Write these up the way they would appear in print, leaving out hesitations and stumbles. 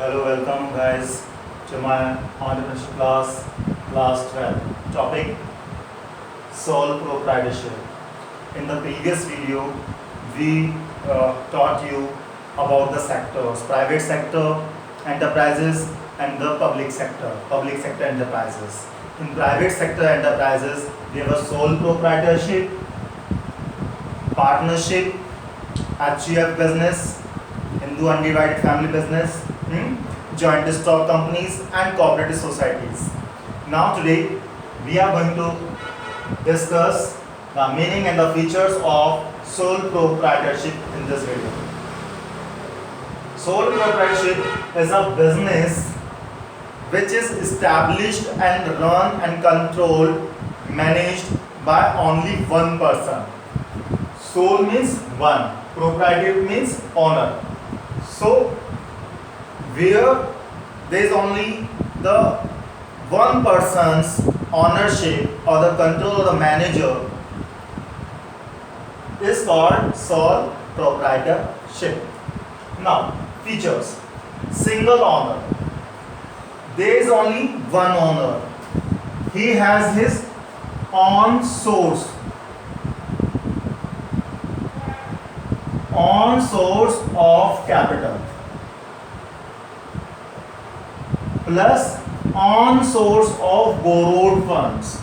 Hello, welcome guys to my entrepreneurship class 12. Topic sole proprietorship. In the previous video, we taught you about the sectors: private sector enterprises and the public sector enterprises. In private sector enterprises, there was sole proprietorship, partnership, HUF business, Hindu undivided family business, joint stock companies and cooperative societies. Now today we are going to discuss the meaning and the features of sole proprietorship in this video. Sole proprietorship is a business which is established and run and controlled, managed by only one person. Sole means one, proprietorship means owner. So where there is only the one person's ownership or the control of the manager is called sole proprietorship. Now, features: single owner. There is only one owner. He has his own source of capital plus on source of borrowed funds.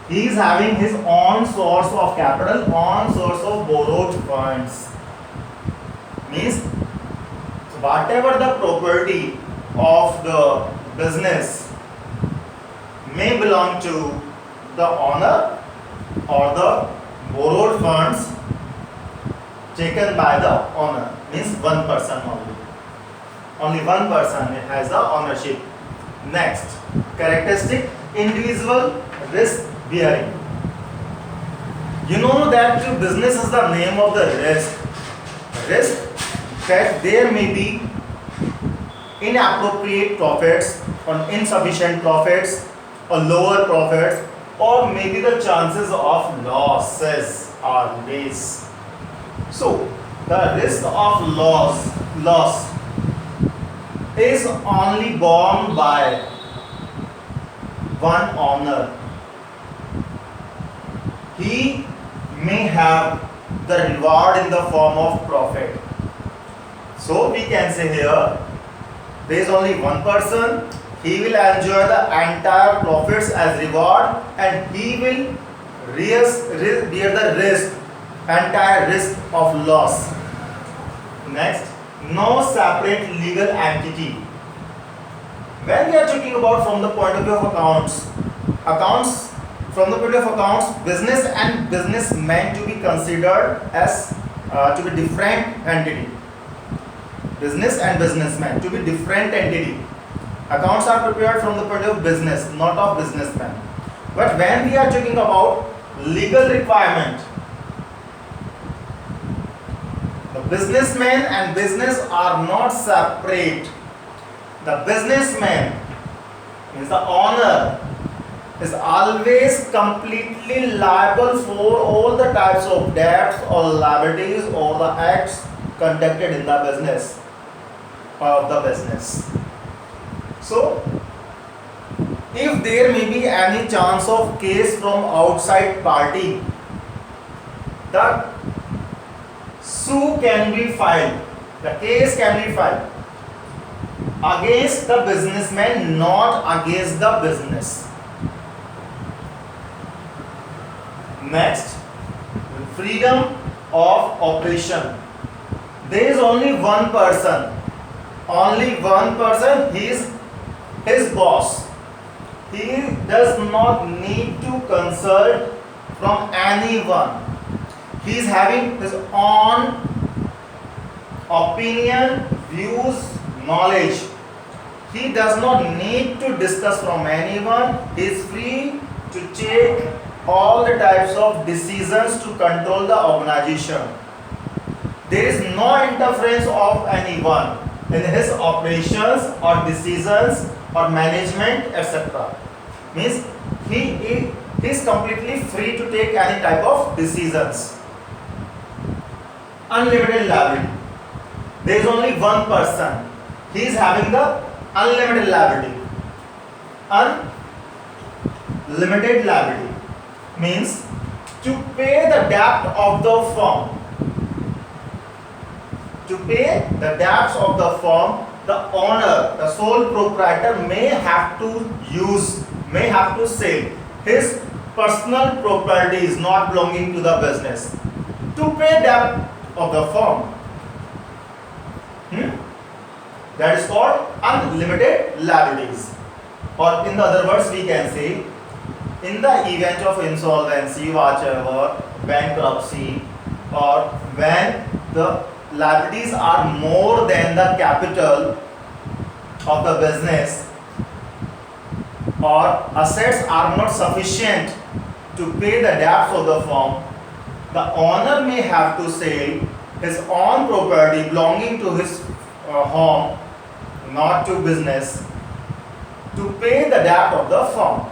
He is having his own source of capital, own source of borrowed funds. Means whatever the property of the business may belong to the owner or the borrowed funds taken by the owner, means one person only. Only one person has the ownership. Next, characteristic: individual risk bearing. You know that business is the name of the risk. Risk that there may be inappropriate profits or insufficient profits or lower profits, or maybe the chances of losses are less. So the risk of loss is only borne by one owner. He may have the reward in the form of profit. So we can say here, there is only one person. He will enjoy the entire profits as reward, and he will bear the entire risk of loss. Next, no separate legal entity. When we are talking about from the point of view of accounts, from the point of accounts, business and businessmen to be considered as to be different entity. Business and businessmen to be different entity. Accounts are prepared from the point of business, not of businessmen. But when we are talking about legal requirement, the businessman and business are not separate. The businessman means the owner is always completely liable for all the types of debts or liabilities or the acts conducted in the business of the business. So, if there may be any chance of case from outside party, the suit can be filed, the case can be filed against the businessman, not against the business. Next, freedom of operation. There is only one person. He is his boss. He does not need to consult from anyone. He is having his own opinion, views, knowledge. He does not need to discuss from anyone. He is free to take all the types of decisions to control the organization. There is no interference of anyone in his operations or decisions or management, etc. means he is completely free to take any type of decisions. Unlimited liability. There is only one person. He is having the unlimited liability. Unlimited liability means to pay the debt of the firm. To pay the debts of the firm, the owner, the sole proprietor may have to sell his personal properties not belonging to the business to pay debt of the firm. That is called unlimited liabilities. Or in the other words, we can say, in the event of insolvency, whatever, bankruptcy, or when the liabilities are more than the capital of the business, or assets are not sufficient to pay the debts of the firm, the owner may have to sell his own property belonging to his home, not to business, to pay the debt of the firm.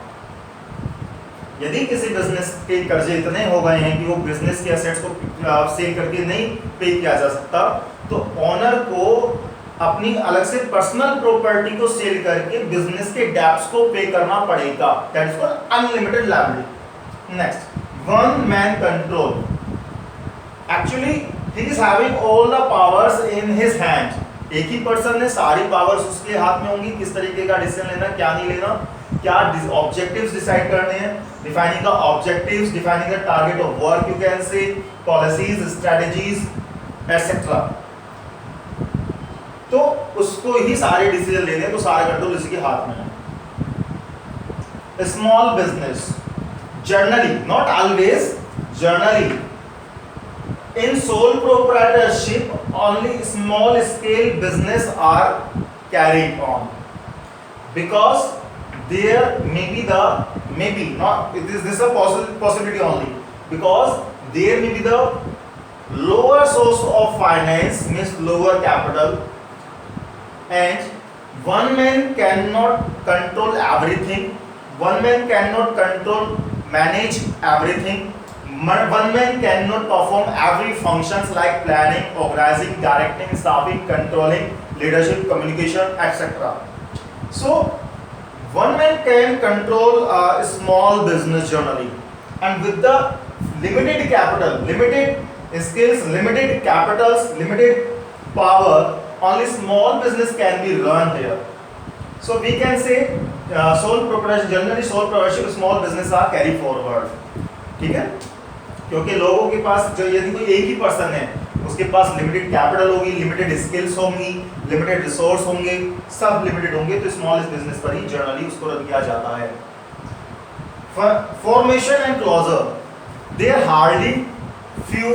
यदि किसी business के कर्जे इतने हो गए हैं कि वो बिजनेस के एसेट्स को सेल करके नहीं पे किया जा सकता, तो ओनर को अपनी अलग से पर्सनल प्रॉपर्टी को सेल करके बिजनेस के डेब्ट्स को पे करना पड़ेगा. That is called unlimited liability. Next, one man control. Actually he is having all the powers in his hand. एक ही पर्सन ने सारी पावर्स उसके हाथ में होंगी, किस तरीके का डिसीजन लेना, क्या नहीं लेना, क्या ऑब्जेक्टिव्स डिसाइड करने हैं, defining the objectives, defining the target of work, you can say policies, strategies etcetera. तो उसको ही सारे डिसीजन लेने, तो सारा कंट्रोल इसी के हाथ में है. Small business, generally, not always, generally in sole proprietorship only small scale business are carried on, because there may be the, maybe not, this is a possibility only, because there may be the lower source of finance, means lower capital, and one man cannot control everything, one man cannot manage everything, one man cannot perform every functions like planning, organizing, directing, staffing, controlling, leadership, communication, etc. So one man can control a small business generally, and with the limited capital, limited skills, limited capitals, limited power, only small business can be run here. So we can say sole proprietorship, generally sole proprietorship small business are carry forward. ठीक है, क्योंकि लोगों के पास जो, यदि कोई एक ही person है, उसके पास लिमिटेड कैपिटल होगी, लिमिटेड स्किल्स होंगी, लिमिटेड रिसोर्स होंगे, सब लिमिटेड होंगे, तो स्मॉल बिजनेस पर ही जनरली उसको रन किया जाता है. Formation and closure, there hardly few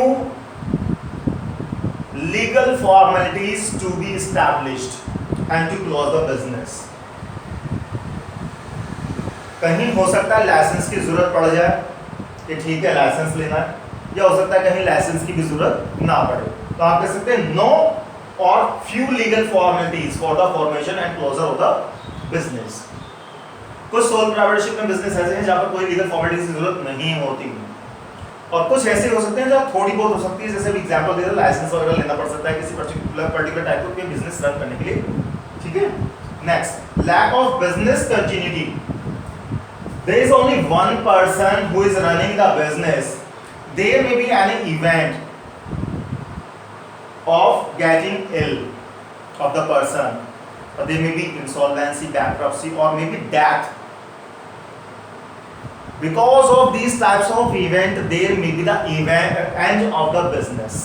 legal formalities to be established and to close the business. कहीं हो सकता है लाइसेंस की जरूरत पड़ जाए कि ठीक है लाइसेंस लेना है, या हो सकता है कहीं लाइसेंस की भी जरूरत ना पड़े, तो आप कह सकते हैं no or few legal formalities for the formation and closure of the business. कुछ सोल प्रोप्राइटरशिप में बिजनेस ऐसे हैं जहां पर कोई लीगल फॉर्मेलिटीज की जरूरत नहीं होती, और कुछ ऐसे हो सकते हैं जहां थोड़ी बहुत हो सकती है, जैसे एग्जांपल दे रहे, लाइसेंस वगैरह लेना पड़ सकता है किसी पर्टिकुलर टाइप के बिजनेस रन करने के लिए. ठीक है. Next, lack of business continuity. There is only one person who is running the business. There may be an event of getting ill of the person, or there may be insolvency, bankruptcy, or maybe death. Because of these types of event, there may be the end of the business.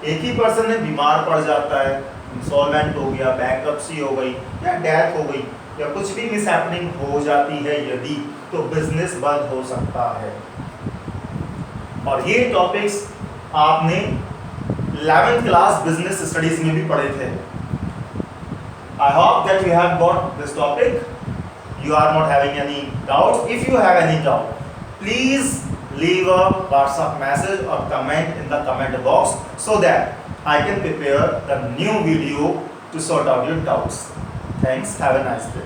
एक ही person ने बीमार पड़ जाता है, insolvent हो गया, bankruptcy हो गई, या डेथ हो गई, या कुछ भी मिसहैपनिंग हो जाती है यदि, तो बिजनेस बंद हो सकता है. और ये टॉपिक्स आपने 11th क्लास बिजनेस स्टडीज में भी पढ़े थे. I hope that you have got this topic. You are not having any doubts. If you have any doubt, please leave a WhatsApp message or comment in the comment box so that I can prepare the new video to sort out your doubts. Thanks. Have a nice day.